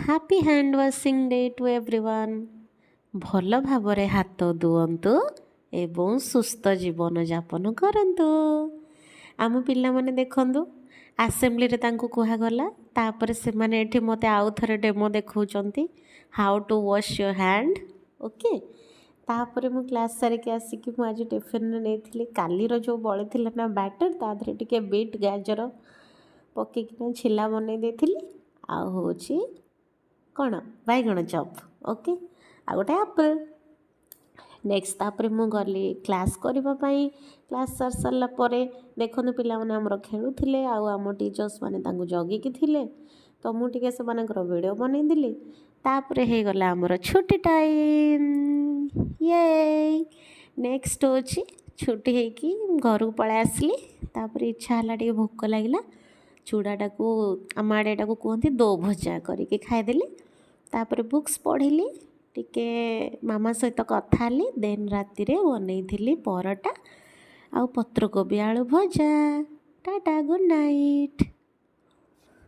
Happy hand washing day to everyone. ଭଲ ଭାବରେ ହାତ ଧୁଅନ୍ତୁ ଏବଂ ସୁସ୍ଥ ଜୀବନଯାପନ କରନ୍ତୁ। ଆମ ପିଲାମାନେ ଦେଖନ୍ତୁ, ଆସେମ୍ବଲିରେ ତାଙ୍କୁ କୁହାଗଲା, ତାପରେ ସେମାନେ ଏଠି ମୋତେ ଆଉ ଥରେ ଡେମୋ ଦେଖାଉଛନ୍ତି how to wash your hand. Okay, ତାପରେ ମୁଁ କ୍ଲାସ୍ ସାରିକି ଆସିକି ମୁଁ ଆଜି ଟିଫିନ୍ରେ ନେଇଥିଲି କାଲିର ଯେଉଁ ବଳିଥିଲା ନା ବ୍ୟାଟର, ତା ଦେହରେ ଟିକେ ବିଟ୍ ଗାଜର ପକାଇକିନା ଛିଲା ବନେଇ ଦେଇଥିଲି, ଆଉ ହେଉଛି କ'ଣ ବାଇଗଣ ଚପ୍। ଓକେ, ଆଉ ଗୋଟେ ଆପଲ୍। ନେକ୍ସଟ ତାପରେ ମୁଁ ଗଲି କ୍ଲାସ୍ କରିବା ପାଇଁ। କ୍ଲାସ୍ ସାରି ସାରିଲା ପରେ ଦେଖନ୍ତୁ ପିଲାମାନେ ଆମର ଖେଳୁଥିଲେ, ଆଉ ଆମ ଟିଚର୍ସ ମାନେ ତାଙ୍କୁ ଜଗିକି ଥିଲେ, ତ ମୁଁ ଟିକେ ସେମାନଙ୍କର ଭିଡ଼ିଓ ବନେଇଦେଲି। ତାପରେ ହେଇଗଲା ଆମର ଛୁଟି ଟାଇମ୍। ୟେ ନେକ୍ସଟ ହେଉଛି ଛୁଟି ହେଇକି ଘରକୁ ପଳାଇ ଆସିଲି। ତାପରେ ଇଚ୍ଛା ହେଲା, ଟିକେ ଭୋକ ଲାଗିଲା, ଚୁଡ଼ାଟାକୁ ଆମ ଆଡ଼େ ଏଟାକୁ କୁହନ୍ତି ଦୋ ଭଜା କରିକି ଖାଇଦେଲି। ତାପରେ ବୁକ୍ସ ପଢ଼ିଲି, ଟିକେ ମାମା ସହିତ କଥା ହେଲି, ଦେନ୍ ରାତିରେ ବନେଇଥିଲି ପରଟା ଆଉ ପତ୍ରକୋବି ଆଳୁ ଭଜା। Tata, good night.